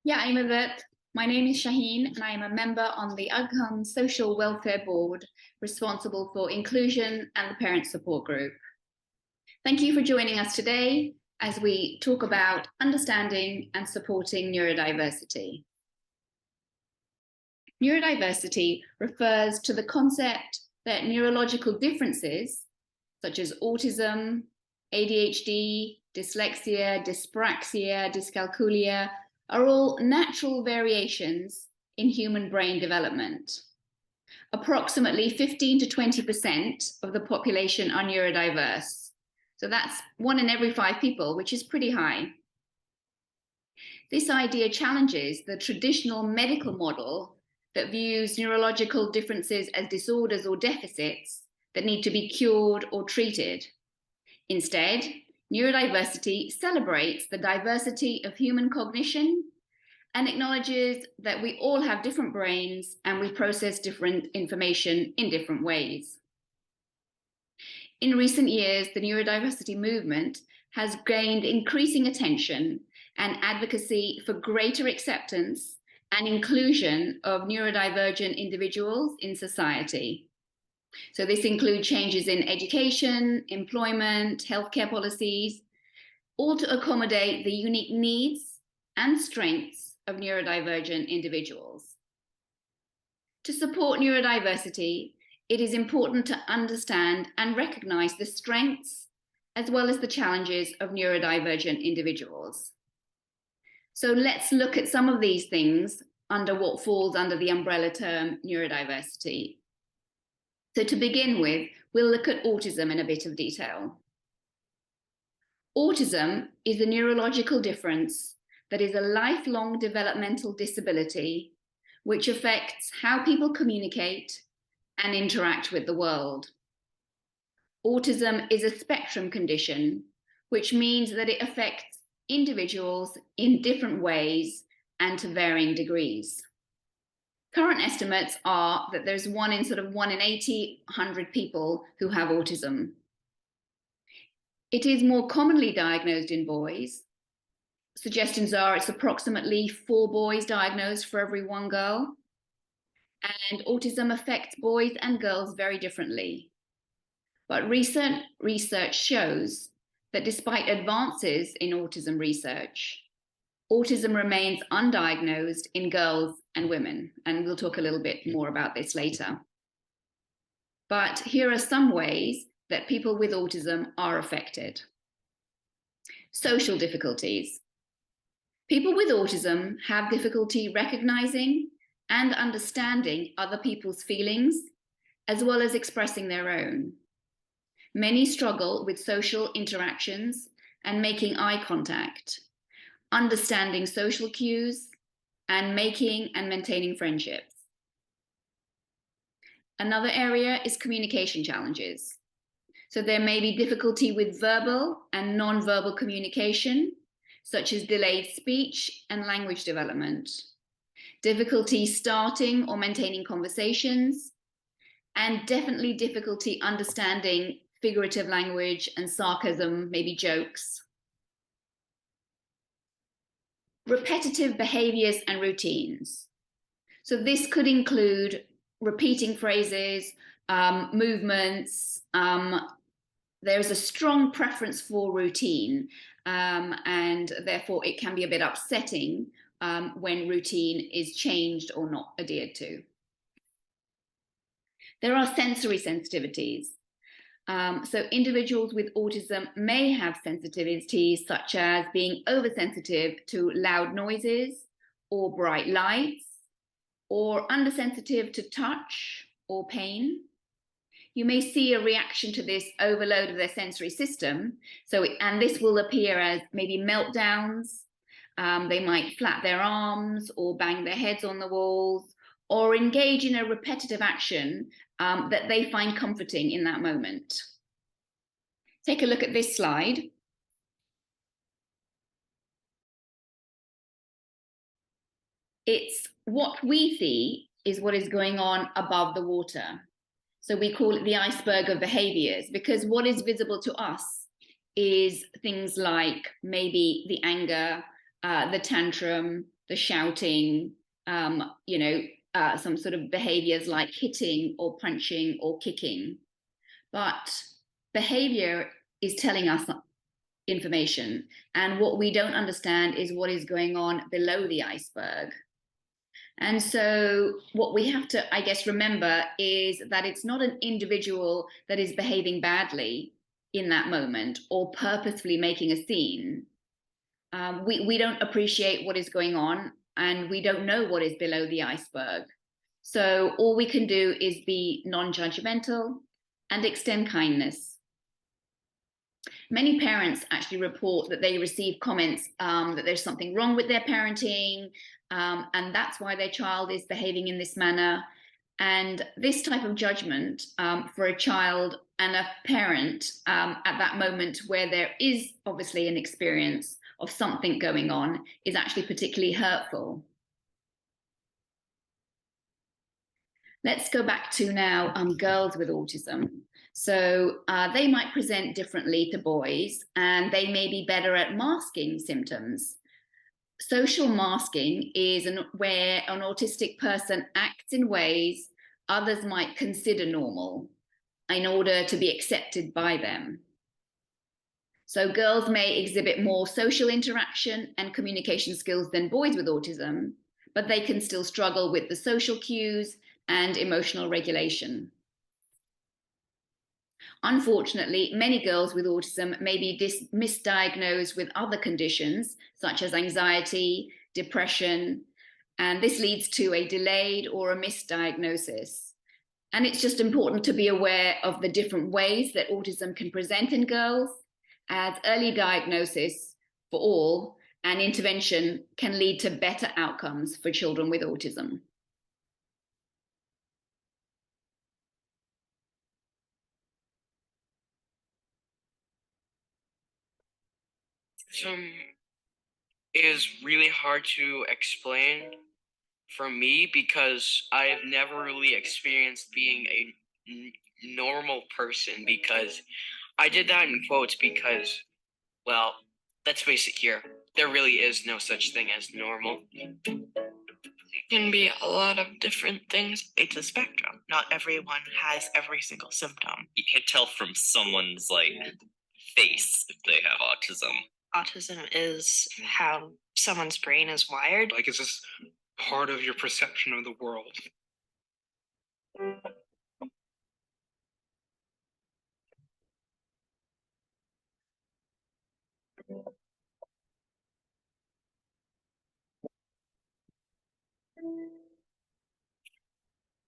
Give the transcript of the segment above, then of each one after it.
Yeah, I'm Yvette. My name is Shaheen, and I am a member on the Agham Social Welfare Board, responsible for inclusion and the Parent Support Group. Thank you for joining us today as we talk about understanding and supporting neurodiversity. Neurodiversity refers to the concept that neurological differences, such as autism, ADHD, dyslexia, dyspraxia, dyscalculia, are all natural variations in human brain development. Approximately 15 to 20% of the population are neurodiverse. So that's 1 in every 5 people, which is pretty high. This idea challenges the traditional medical model that views neurological differences as disorders or deficits that need to be cured or treated. Instead, neurodiversity celebrates the diversity of human cognition and acknowledges that we all have different brains and we process different information in different ways. In recent years, the neurodiversity movement has gained increasing attention and advocacy for greater acceptance and inclusion of neurodivergent individuals in society. So this includes changes in education, employment, healthcare policies, all to accommodate the unique needs and strengths of neurodivergent individuals. To support neurodiversity, it is important to understand and recognize the strengths as well as the challenges of neurodivergent individuals. So let's look at some of these things under what falls under the umbrella term neurodiversity. So to begin with, we'll look at autism in a bit of detail. Autism is a neurological difference that is a lifelong developmental disability which affects how people communicate and interact with the world. Autism is a spectrum condition, which means that it affects individuals in different ways and to varying degrees. Current estimates are that there's 1 in 80, 100 people who have autism. It is more commonly diagnosed in boys. Suggestions are it's approximately 4 boys diagnosed for every 1 girl. And autism affects boys and girls very differently. But recent research shows that despite advances in autism research, autism remains undiagnosed in girls and women, and we'll talk a little bit more about this later. But here are some ways that people with autism are affected. Social difficulties. People with autism have difficulty recognizing and understanding other people's feelings, as well as expressing their own. Many struggle with social interactions and making eye contact, understanding social cues, and making and maintaining friendships. Another area is communication challenges. So there may be difficulty with verbal and non-verbal communication, such as delayed speech and language development, difficulty starting or maintaining conversations, and definitely difficulty understanding figurative language and sarcasm, maybe jokes. Repetitive behaviors and routines. So this could include repeating phrases, movements. There's a strong preference for routine, and therefore it can be a bit upsetting when routine is changed or not adhered to. There are sensory sensitivities. So individuals with autism may have sensitivities such as being oversensitive to loud noises or bright lights, or undersensitive to touch or pain. You may see a reaction to this overload of their sensory system. And this will appear as maybe meltdowns. They might flap their arms or bang their heads on the walls or engage in a repetitive action that they find comforting in that moment. Take a look at this slide. It's what we see is what is going on above the water. So we call it the iceberg of behaviors, because what is visible to us is things like maybe the anger, the tantrum, the shouting, some sort of behaviors like hitting or punching or kicking. But behavior is telling us information. And what we don't understand is what is going on below the iceberg. And so, what we have to, I guess, remember is that it's not an individual that is behaving badly in that moment or purposefully making a scene. We don't appreciate what is going on and we don't know what is below the iceberg. So, all we can do is be non judgmental and extend kindness. Many parents actually report that they receive comments that there's something wrong with their parenting, and that's why their child is behaving in this manner. And this type of judgment for a child and a parent at that moment where there is obviously an experience of something going on is actually particularly hurtful. Let's go back to now girls with autism. So they might present differently to boys, and they may be better at masking symptoms. Social masking is where an autistic person acts in ways others might consider normal in order to be accepted by them. So girls may exhibit more social interaction and communication skills than boys with autism, but they can still struggle with the social cues and emotional regulation. Unfortunately, many girls with autism may be misdiagnosed with other conditions such as anxiety, depression, and this leads to a delayed or a misdiagnosis. And it's just important to be aware of the different ways that autism can present in girls, as early diagnosis for all and intervention can lead to better outcomes for children with autism. Autism is really hard to explain for me because I have never really experienced being a normal person, because I did that in quotes because, well, let's face it here, there really is no such thing as normal. It can be a lot of different things. It's a spectrum. Not everyone has every single symptom. You can tell from someone's face if they have autism. Autism is how someone's brain is wired. Like, it's just part of your perception of the world.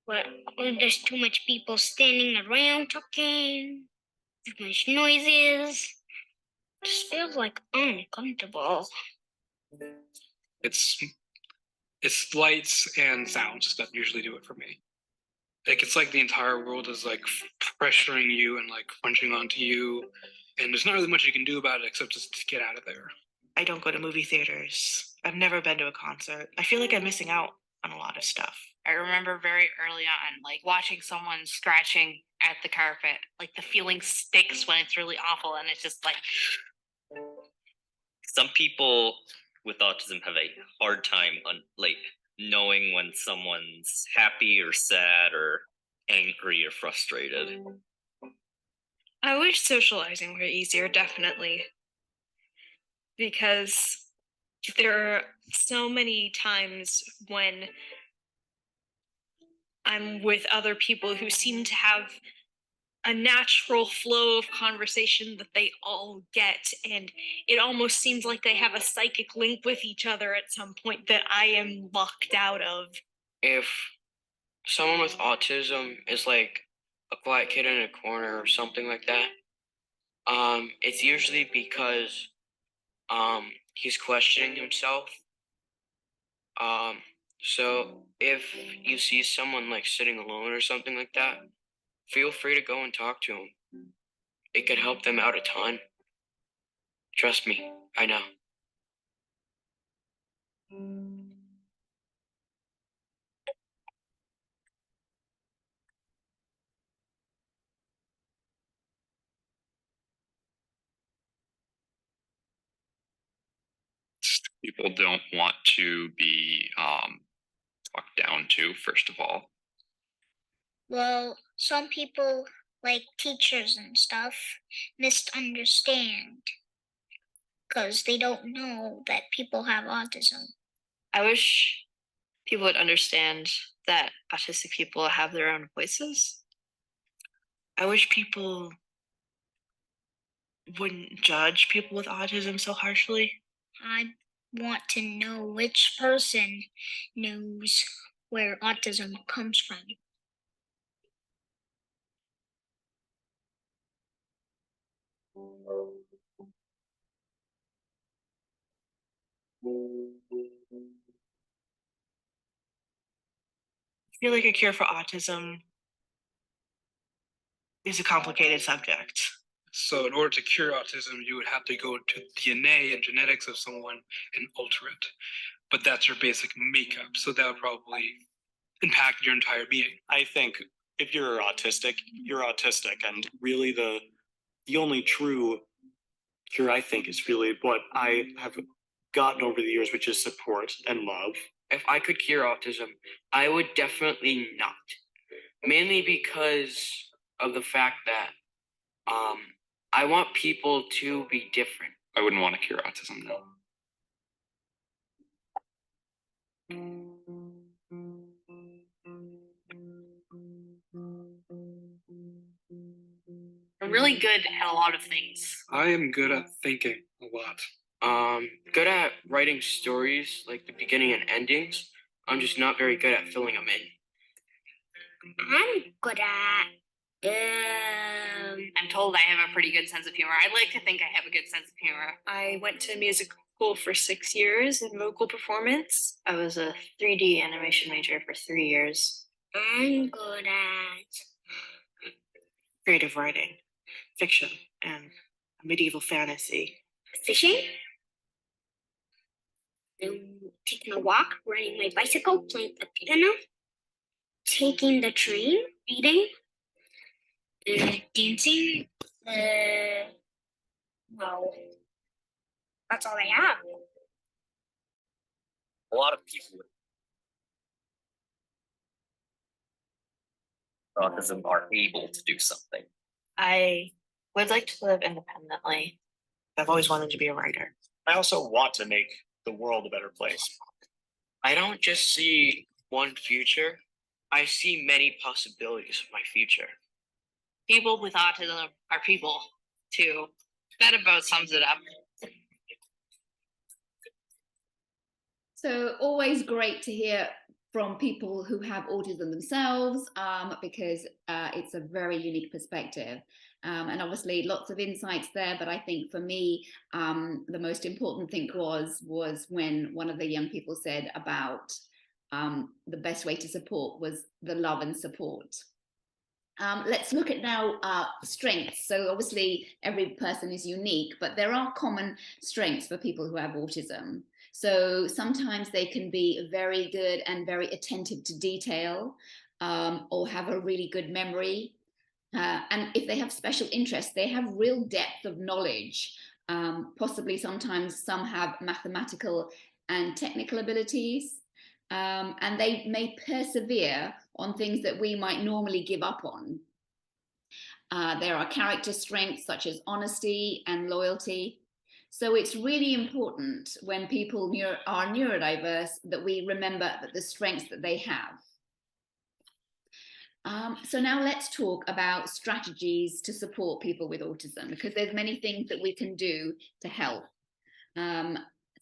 When there's too much people standing around talking, too much noises, it just feels like uncomfortable. It's lights and sounds that usually do it for me. Like, it's like the entire world is like pressuring you and like punching onto you, and there's not really much you can do about it except just to get out of there. I don't go to movie theaters. I've never been to a concert. I feel like I'm missing out on a lot of stuff. I remember very early on, like watching someone scratching at the carpet. Like the feeling sticks when it's really awful, and it's just like. Some people with autism have a hard time knowing when someone's happy or sad or angry or frustrated. I wish socializing were easier, definitely. Because there are so many times when I'm with other people who seem to have a natural flow of conversation that they all get, and it almost seems like they have a psychic link with each other at some point that I am locked out of. If someone with autism is like a quiet kid in a corner or something like that, it's usually because he's questioning himself. So if you see someone like sitting alone or something like that, feel free to go and talk to him. It could help them out a ton. Trust me, I know. People don't want to be talked down to, first of all. Well, some people, like teachers and stuff, misunderstand because they don't know that people have autism. I wish people would understand that autistic people have their own voices. I wish people wouldn't judge people with autism so harshly. I want to know which person knows where autism comes from. I feel like a cure for autism is a complicated subject. So in order to cure autism, you would have to go to DNA and genetics of someone and alter it. But that's your basic makeup. So that would probably impact your entire being. I think if you're autistic, you're autistic. And really the only true cure, I think, is really what I have gotten over the years, which is support and love. If I could cure autism, I would definitely not. Mainly because of the fact that I want people to be different. I wouldn't want to cure autism, no. I'm really good at a lot of things. I am good at thinking a lot. Good at writing stories, like the beginning and endings. I'm just not very good at filling them in. I'm good at I'm told I have a pretty good sense of humor. I like to think I have a good sense of humor. I went to music school for 6 years in vocal performance. I was a 3D animation major for 3 years. I'm good at Creative writing, fiction, and medieval fantasy. fishing, taking a walk, riding my bicycle, playing the piano, taking the train, reading, dancing. Well, that's all I have. A lot of people with autism are able to do something. I would like to live independently. I've always wanted to be a writer. I also want to make the world a better place. I don't just see one future, I see many possibilities of my future. People with autism are people, too. That about sums it up. So always great to hear from people who have autism themselves, because it's a very unique perspective. And obviously lots of insights there, but I think for me, the most important thing was when one of the young people said about the best way to support was the love and support. Let's look at now strengths. So obviously every person is unique, but there are common strengths for people who have autism. So sometimes they can be very good and very attentive to detail, or have a really good memory. And if they have special interests, they have real depth of knowledge. Possibly sometimes some have mathematical and technical abilities. And they may persevere on things that we might normally give up on. There are character strengths such as honesty and loyalty. So it's really important when people are neurodiverse that we remember that the strengths that they have. So now let's talk about strategies to support people with autism, because there's many things that we can do to help.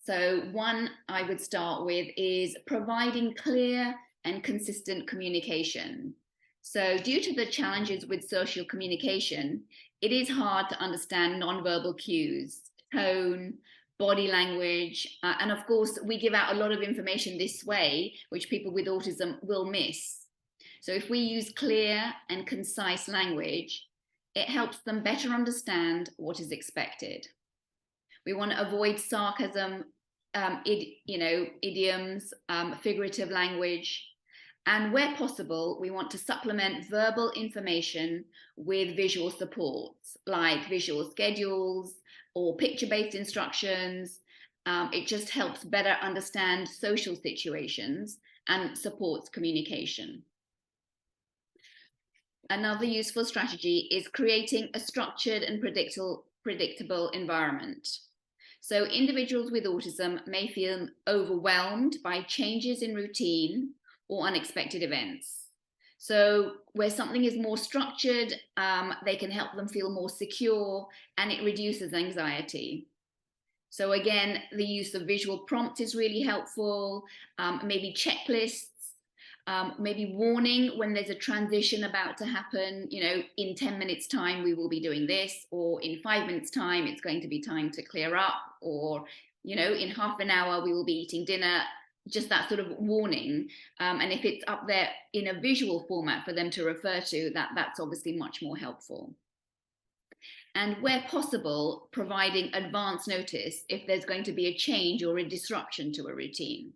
So one I would start with is providing clear and consistent communication. So due to the challenges with social communication, it is hard to understand nonverbal cues, tone, body language, and of course we give out a lot of information this way, which people with autism will miss. So if we use clear and concise language, it helps them better understand what is expected. We want to avoid sarcasm, idioms, figurative language. And where possible, we want to supplement verbal information with visual supports, like visual schedules or picture-based instructions, It just helps better understand social situations and supports communication. Another useful strategy is creating a structured and predictable environment. So individuals with autism may feel overwhelmed by changes in routine or unexpected events. So where something is more structured, they can help them feel more secure, and it reduces anxiety. So again, the use of visual prompts is really helpful, maybe checklists, maybe warning when there's a transition about to happen, you know, in 10 minutes time we will be doing this, or in 5 minutes time it's going to be time to clear up, or, you know, in half an hour we will be eating dinner, just that sort of warning. And if it's up there in a visual format for them to refer to, that's obviously much more helpful. And where possible, providing advance notice if there's going to be a change or a disruption to a routine.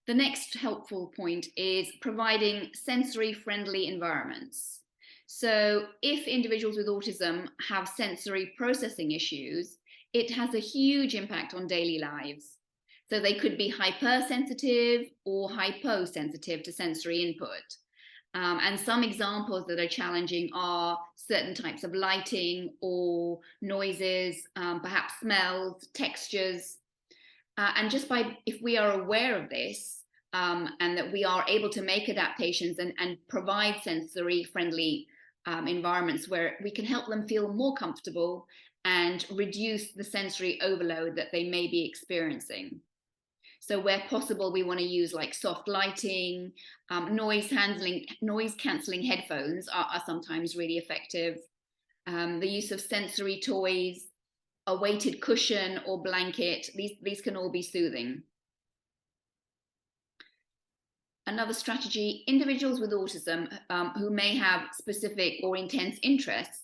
The next helpful point is providing sensory-friendly environments. So if individuals with autism have sensory processing issues, it has a huge impact on daily lives. So they could be hypersensitive or hyposensitive to sensory input. And some examples that are challenging are certain types of lighting or noises, perhaps smells, textures. And just if we are aware of this, and that we are able to make adaptations and provide sensory friendly environments where we can help them feel more comfortable and reduce the sensory overload that they may be experiencing. So where possible, we want to use like soft lighting, noise cancelling headphones are sometimes really effective. The use of sensory toys, a weighted cushion or blanket, these can all be soothing. Another strategy, individuals with autism who may have specific or intense interests,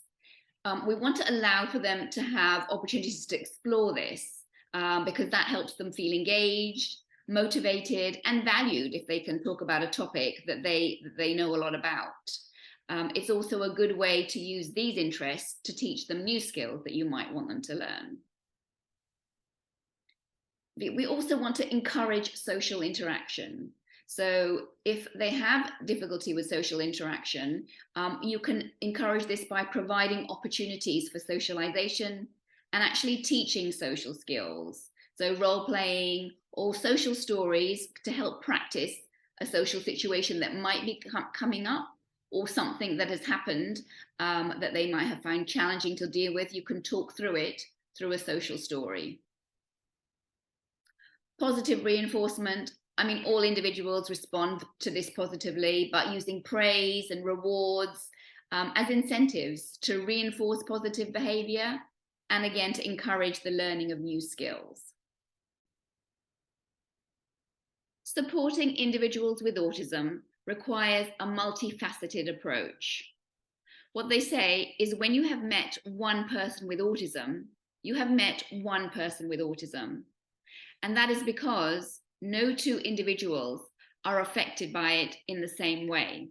we want to allow for them to have opportunities to explore this, because that helps them feel engaged, motivated, and valued if they can talk about a topic that they know a lot about. It's also a good way to use these interests to teach them new skills that you might want them to learn. We also want to encourage social interaction. So if they have difficulty with social interaction, you can encourage this by providing opportunities for socialization and actually teaching social skills. So role playing or social stories to help practice a social situation that might be coming up, or something that has happened that they might have found challenging to deal with. You can talk through it through a social story. Positive reinforcement. I mean, all individuals respond to this positively, but using praise and rewards as incentives to reinforce positive behavior, and again, to encourage the learning of new skills. Supporting individuals with autism requires a multifaceted approach. What they say is when you have met one person with autism, you have met one person with autism. And that is because no two individuals are affected by it in the same way.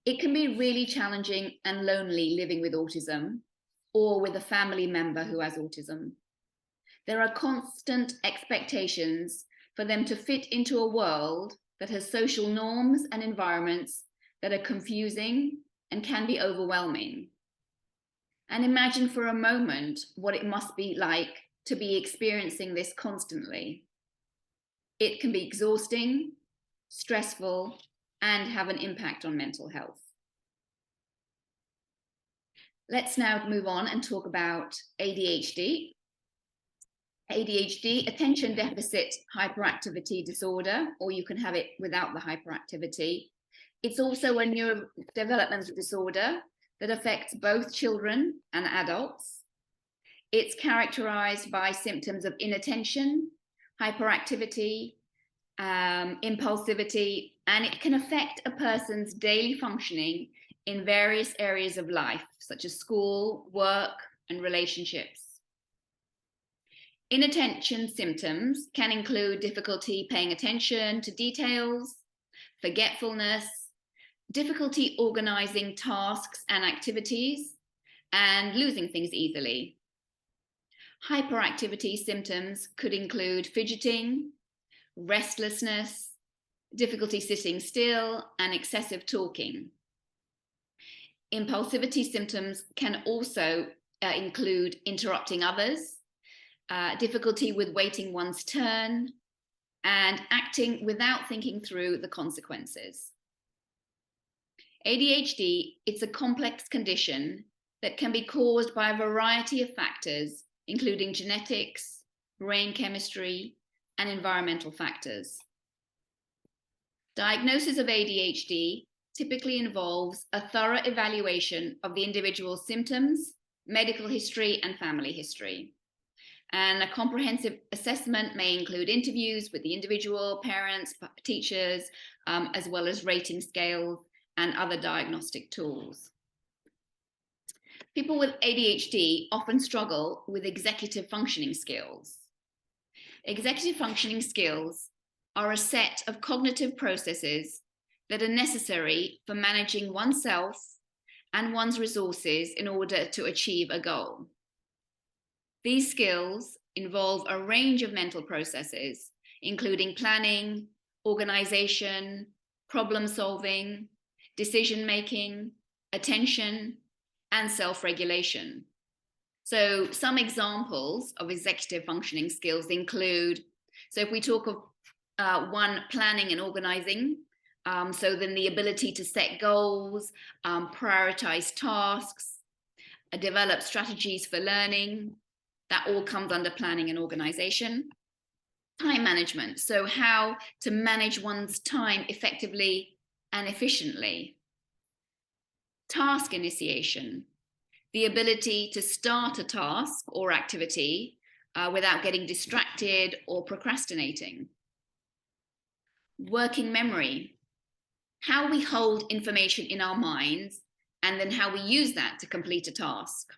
It can be really challenging and lonely living with autism or with a family member who has autism. There are constant expectations for them to fit into a world that has social norms and environments that are confusing and can be overwhelming. And imagine for a moment what it must be like to be experiencing this constantly. It can be exhausting, stressful, and have an impact on mental health. Let's now move on and talk about ADHD. ADHD, attention deficit hyperactivity disorder, or you can have it without the hyperactivity. It's also a neurodevelopmental disorder that affects both children and adults. It's characterized by symptoms of inattention, hyperactivity, impulsivity, and it can affect a person's daily functioning in various areas of life, such as school, work, and relationships. Inattention symptoms can include difficulty paying attention to details, forgetfulness, difficulty organizing tasks and activities, and losing things easily. Hyperactivity symptoms could include fidgeting, restlessness, difficulty sitting still, and excessive talking. Impulsivity symptoms can also include interrupting others, difficulty with waiting one's turn, and acting without thinking through the consequences. ADHD, it's a complex condition that can be caused by a variety of factors, including genetics, brain chemistry, and environmental factors. Diagnosis of ADHD typically involves a thorough evaluation of the individual's symptoms, medical history, and family history. And a comprehensive assessment may include interviews with the individual, parents, teachers, as well as rating scales and other diagnostic tools. People with ADHD often struggle with executive functioning skills. Executive functioning skills are a set of cognitive processes that are necessary for managing oneself and one's resources in order to achieve a goal. These skills involve a range of mental processes, including planning, organization, problem solving, decision-making, attention, and self-regulation. So some examples of executive functioning skills include, so if we talk of one, planning and organizing, so then the ability to set goals, prioritize tasks, develop strategies for learning, that all comes under planning and organization. Time management, so how to manage one's time effectively and efficiently. Task initiation, the ability to start a task or activity without getting distracted or procrastinating. Working memory, how we hold information in our minds and then how we use that to complete a task.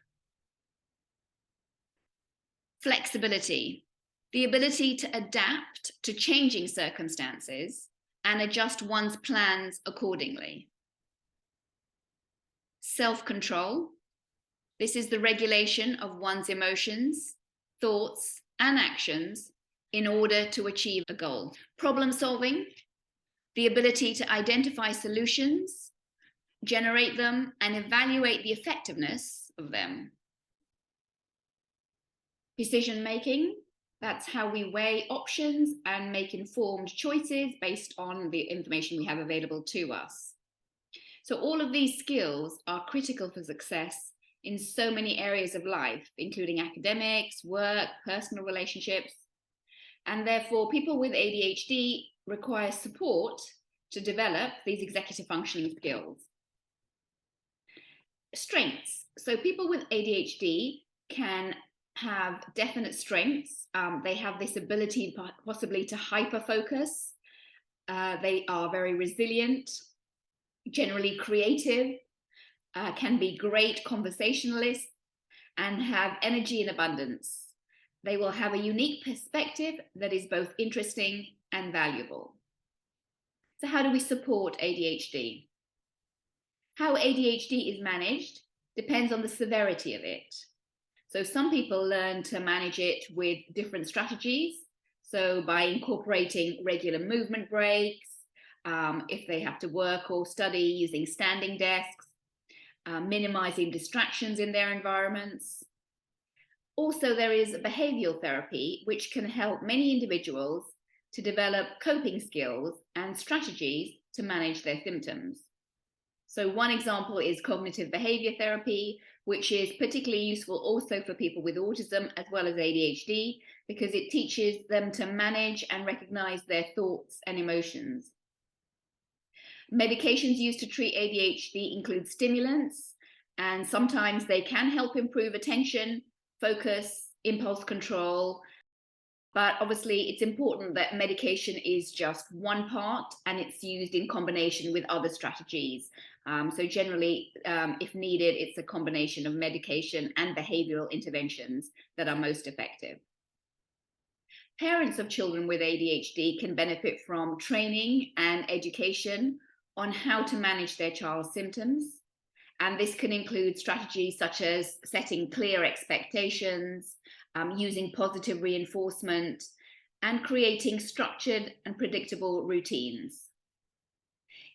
Flexibility, the ability to adapt to changing circumstances and adjust one's plans accordingly. Self-control, this is the regulation of one's emotions, thoughts, and actions in order to achieve a goal. Problem solving, the ability to identify solutions, generate them, and evaluate the effectiveness of them. Decision making, that's how we weigh options and make informed choices based on the information we have available to us. So all of these skills are critical for success in so many areas of life, including academics, work, personal relationships. And therefore, people with ADHD require support to develop these executive functioning skills. Strengths. So people with ADHD can have definite strengths. They have this ability possibly to hyper-focus. They are very resilient, generally creative, can be great conversationalists, and have energy in abundance. They will have a unique perspective that is both interesting and valuable. So how do we support ADHD? How ADHD is managed depends on the severity of it. So some people learn to manage it with different strategies. So by incorporating regular movement breaks, if they have to work or study using standing desks, minimizing distractions in their environments. Also, there is behavioral therapy, which can help many individuals to develop coping skills and strategies to manage their symptoms. So one example is cognitive behavior therapy, which is particularly useful also for people with autism as well as ADHD, because it teaches them to manage and recognize their thoughts and emotions. Medications used to treat ADHD include stimulants, and sometimes they can help improve attention, focus, impulse control. But obviously, it's important that medication is just one part and it's used in combination with other strategies. So generally, if needed, it's a combination of medication and behavioral interventions that are most effective. Parents of children with ADHD can benefit from training and education on how to manage their child's symptoms. And this can include strategies such as setting clear expectations, using positive reinforcement, and creating structured and predictable routines.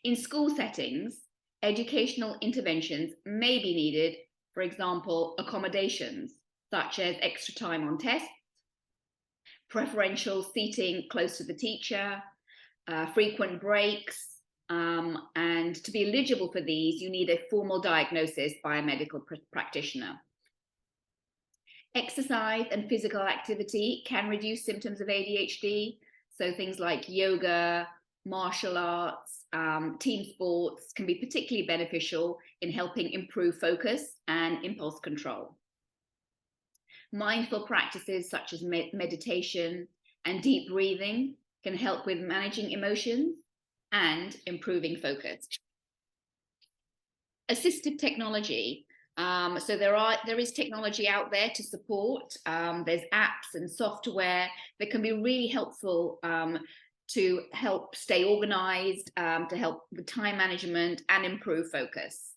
In school settings, educational interventions may be needed, for example, accommodations, such as extra time on tests, preferential seating close to the teacher, frequent breaks, and to be eligible for these, you need a formal diagnosis by a medical practitioner. Exercise and physical activity can reduce symptoms of ADHD, so things like yoga, martial arts, team sports can be particularly beneficial in helping improve focus and impulse control. Mindful practices such as meditation and deep breathing can help with managing emotions and improving focus. Assistive technology. So there is technology out there to support. There's apps and software that can be really helpful to help stay organized, to help with time management and improve focus.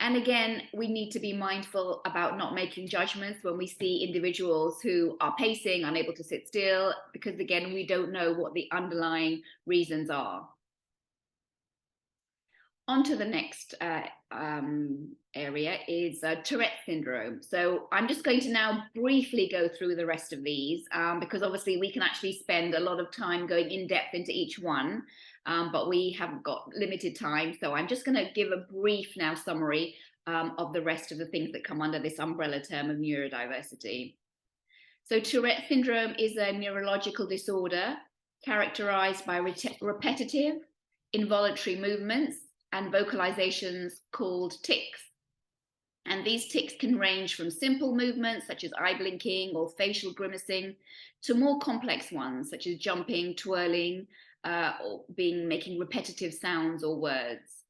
And again, we need to be mindful about not making judgments when we see individuals who are pacing, unable to sit still, because again, we don't know what the underlying reasons are. On to the next area is Tourette syndrome. So I'm just going to now briefly go through the rest of these because obviously we can actually spend a lot of time going in depth into each one, but we haven't got limited time. So I'm just going to give a brief now summary of the rest of the things that come under this umbrella term of neurodiversity. So Tourette syndrome is a neurological disorder characterized by repetitive, involuntary movements and vocalizations called tics. And these tics can range from simple movements such as eye blinking or facial grimacing to more complex ones such as jumping, twirling, or making repetitive sounds or words.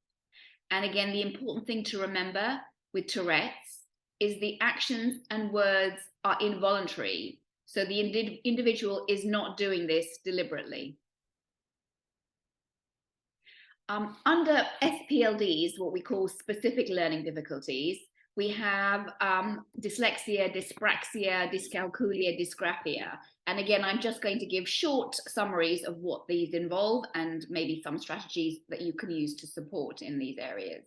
And again, the important thing to remember with Tourette's is the actions and words are involuntary. So the individual is not doing this deliberately. Under SPLDs, what we call specific learning difficulties, we have dyslexia, dyspraxia, dyscalculia, dysgraphia. And again, I'm just going to give short summaries of what these involve and maybe some strategies that you can use to support in these areas.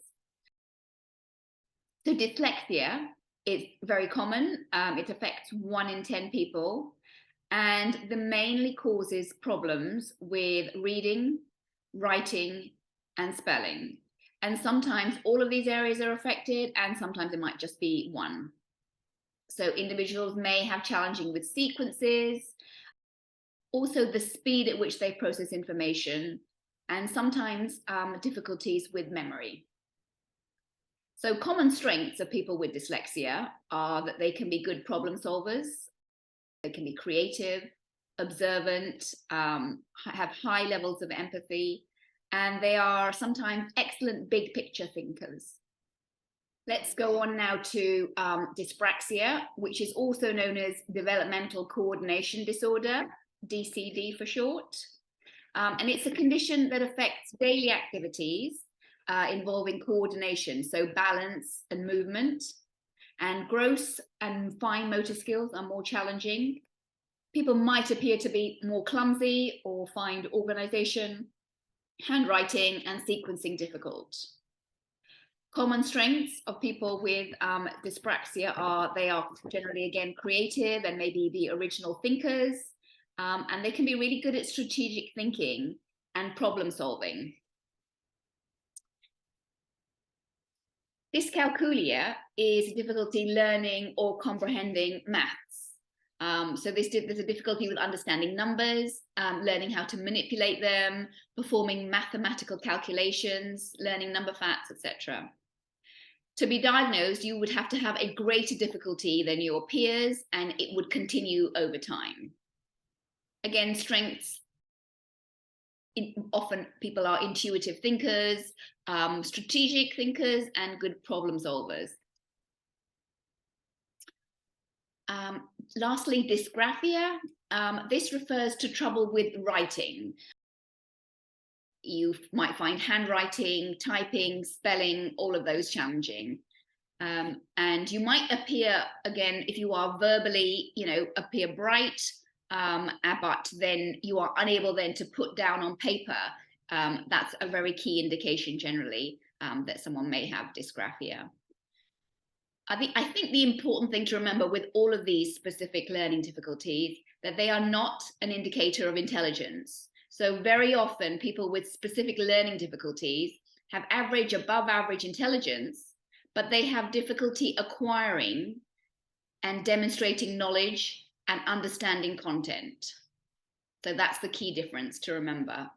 So dyslexia is very common. It affects 1 in 10 people, and the mainly causes problems with reading, writing, and spelling. And sometimes all of these areas are affected, and sometimes it might just be one. So individuals may have challenging with sequences, also the speed at which they process information, and sometimes difficulties with memory. So common strengths of people with dyslexia are that they can be good problem solvers, they can be creative, observant, have high levels of empathy, and they are sometimes excellent big picture thinkers. Let's go on now to dyspraxia, which is also known as developmental coordination disorder, DCD for short. And it's a condition that affects daily activities involving coordination, so balance and movement, and gross and fine motor skills are more challenging. People might appear to be more clumsy or find organization, handwriting, and sequencing difficult. Common strengths of people with dyspraxia are they are generally, again, creative and maybe the original thinkers, and they can be really good at strategic thinking and problem solving. Dyscalculia is difficulty learning or comprehending maths. So there's a difficulty with understanding numbers, learning how to manipulate them, performing mathematical calculations, learning number facts, etc. To be diagnosed, you would have to have a greater difficulty than your peers, and it would continue over time. Again, strengths. Often people are intuitive thinkers, strategic thinkers, and good problem solvers. Lastly, dysgraphia. This refers to trouble with writing. You might find handwriting, typing, spelling, all of those challenging. And you might appear, again, if you are verbally, appear bright, but then you are unable then to put down on paper. That's a very key indication generally that someone may have dysgraphia. I think the important thing to remember with all of these specific learning difficulties, that they are not an indicator of intelligence. So very often people with specific learning difficulties have average, above average intelligence, but they have difficulty acquiring and demonstrating knowledge and understanding content. So that's the key difference to remember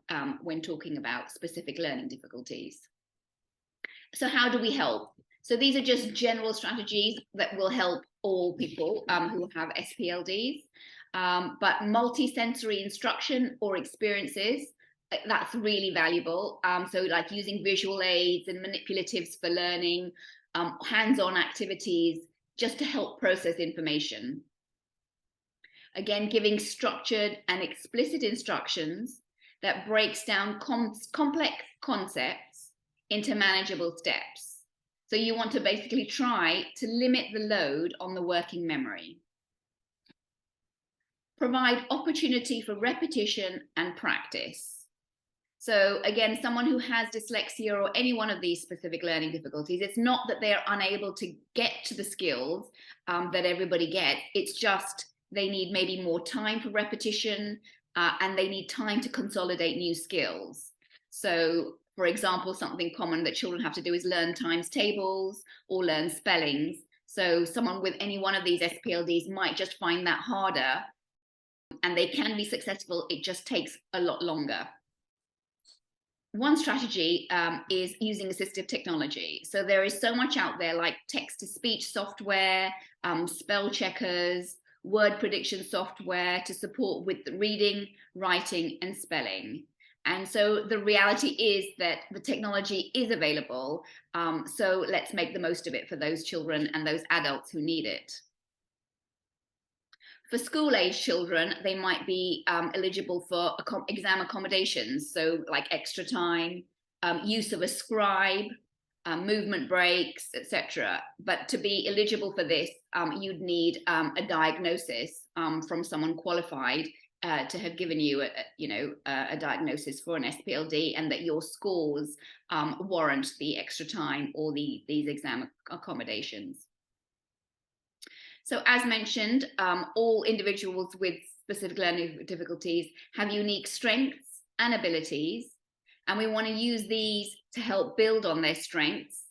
when talking about specific learning difficulties. So how do we help? So these are just general strategies that will help all people who have SPLDs, but multi-sensory instruction or experiences, that's really valuable. So like using visual aids and manipulatives for learning, hands-on activities, just to help process information. Again, giving structured and explicit instructions that breaks down complex concepts into manageable steps. So you want to basically try to limit the load on the working memory. Provide opportunity for repetition and practice. So again, someone who has dyslexia or any one of these specific learning difficulties, it's not that they're unable to get to the skills that everybody gets. It's just they need maybe more time for repetition and they need time to consolidate new skills. So for example, something common that children have to do is learn times tables or learn spellings. So someone with any one of these SPLDs might just find that harder, and they can be successful. It just takes a lot longer. One strategy is using assistive technology. So there is so much out there like text-to-speech software, spell checkers, word prediction software to support with reading, writing, and spelling. And so the reality is that the technology is available. So let's make the most of it for those children and those adults who need it. For school-age children, they might be eligible for exam accommodations. So like extra time, use of a scribe, movement breaks, etc. But to be eligible for this, you'd need a diagnosis from someone qualified to have given you a diagnosis for an SPLD, and that your scores warrant the extra time or these exam accommodations. So as mentioned, all individuals with specific learning difficulties have unique strengths and abilities, and we want to use these to help build on their strengths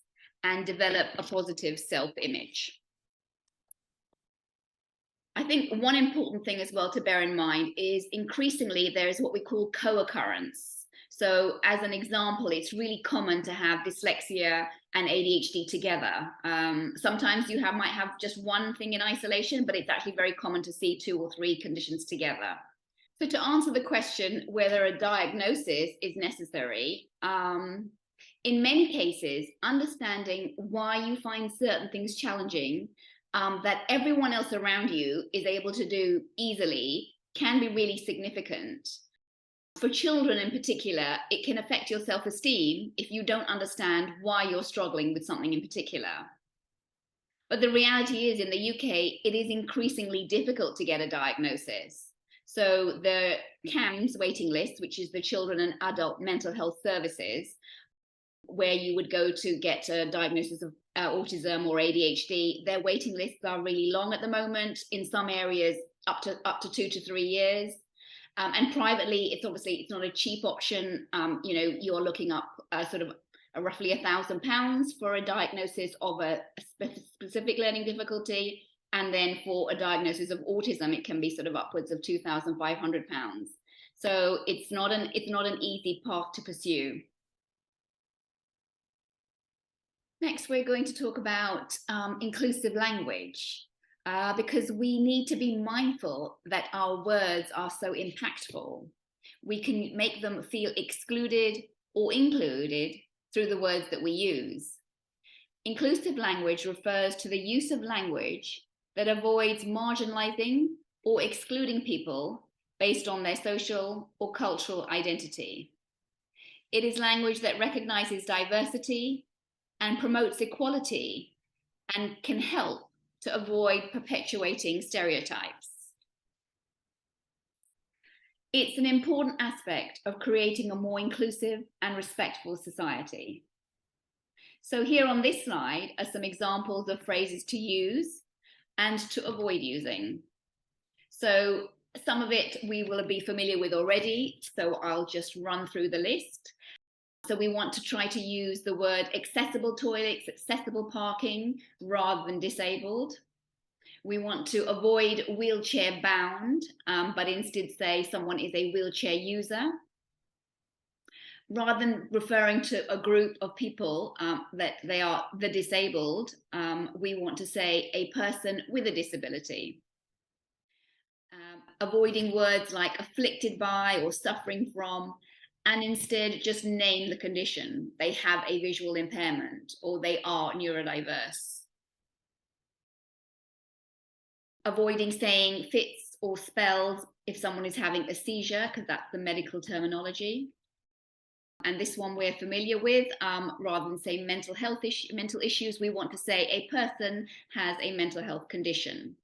and develop a positive self-image. I think one important thing as well to bear in mind is increasingly there is what we call co-occurrence. So as an example, it's really common to have dyslexia and ADHD together. Sometimes you might have just one thing in isolation, but it's actually very common to see 2 or 3 conditions together. So to answer the question whether a diagnosis is necessary, in many cases, understanding why you find certain things challenging that everyone else around you is able to do easily can be really significant. For children in particular, it can affect your self-esteem if you don't understand why you're struggling with something in particular. But the reality is in the UK, it is increasingly difficult to get a diagnosis. So the CAMS waiting list, which is the Children and Adult Mental Health Services, where you would go to get a diagnosis of autism or ADHD, their waiting lists are really long at the moment. In some areas, up to 2 to 3 years. And privately, it's not a cheap option. You're looking up sort of roughly £1,000 for a diagnosis of a specific learning difficulty, and then for a diagnosis of autism, it can be sort of upwards of £2,500. So it's not an easy path to pursue. Next, we're going to talk about inclusive language. Because we need to be mindful that our words are so impactful. We can make them feel excluded or included through the words that we use. Inclusive language refers to the use of language that avoids marginalizing or excluding people based on their social or cultural identity. It is language that recognizes diversity and promotes equality and can help to avoid perpetuating stereotypes. It's an important aspect of creating a more inclusive and respectful society. So here on this slide are some examples of phrases to use and to avoid using. So some of it we will be familiar with already, so I'll just run through the list. So we want to try to use the word accessible toilets, accessible parking, rather than disabled. We want to avoid wheelchair bound, but instead say someone is a wheelchair user. Rather than referring to a group of people that they are the disabled, we want to say a person with a disability. Avoiding words like afflicted by or suffering from, and instead just name the condition. They have a visual impairment or they are neurodiverse. Avoiding saying fits or spells if someone is having a seizure, because that's the medical terminology. And this one we're familiar with, rather than say mental issues, we want to say a person has a mental health condition.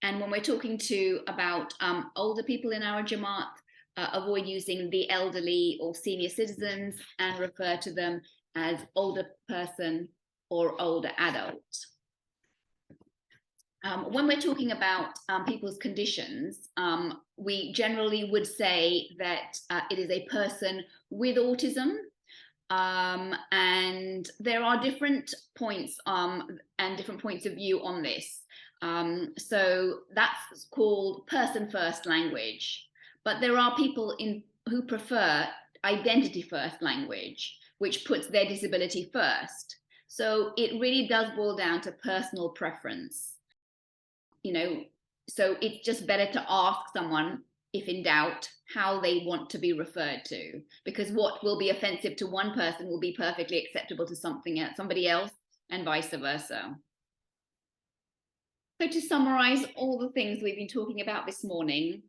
And when we're talking about older people in our Jamaat, avoid using the elderly or senior citizens and refer to them as older person or older adult. When we're talking about people's conditions, we generally would say that it is a person with autism, and there are different points and different points of view on this. So that's called person first language, but there are people who prefer identity first language, which puts their disability first. So it really does boil down to personal preference. You know, so it's just better to ask someone, if in doubt, how they want to be referred to, because what will be offensive to one person will be perfectly acceptable to somebody else, and vice versa. So to summarize all the things we've been talking about this morning,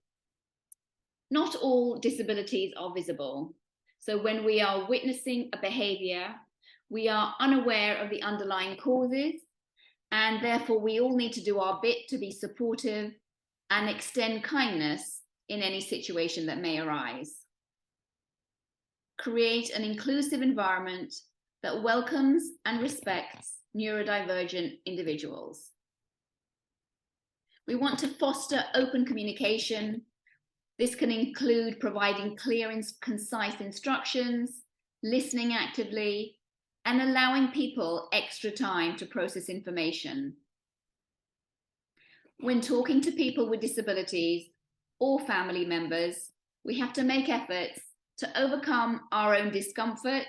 not all disabilities are visible. So when we are witnessing a behavior, we are unaware of the underlying causes, and therefore we all need to do our bit to be supportive and extend kindness in any situation that may arise. Create an inclusive environment that welcomes and respects neurodivergent individuals. We want to foster open communication. This can include providing clear and concise instructions, listening actively, and allowing people extra time to process information. When talking to people with disabilities or family members, we have to make efforts to overcome our own discomfort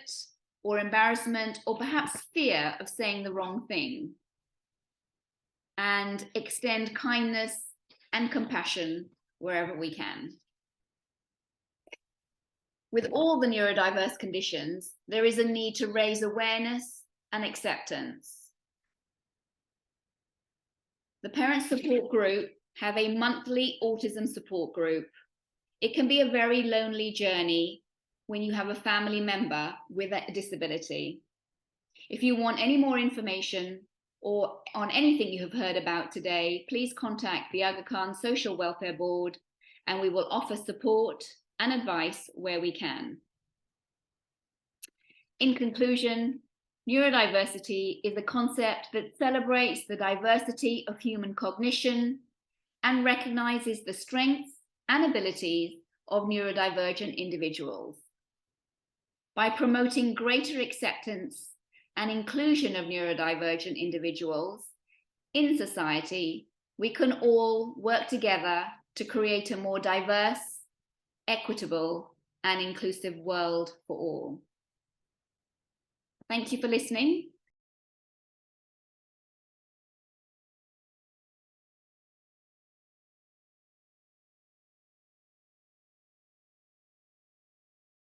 or embarrassment or perhaps fear of saying the wrong thing, and extend kindness and compassion wherever we can. With all the neurodiverse conditions, there is a need to raise awareness and acceptance. The Parent Support Group have a monthly autism support group. It can be a very lonely journey when you have a family member with a disability. If you want any more information or on anything you have heard about today, please contact the Aga Khan Social Welfare Board, and we will offer support and advice where we can. In conclusion, neurodiversity is a concept that celebrates the diversity of human cognition and recognizes the strengths and abilities of neurodivergent individuals. By promoting greater acceptance and inclusion of neurodivergent individuals in society, we can all work together to create a more diverse, equitable, and inclusive world for all. Thank you for listening.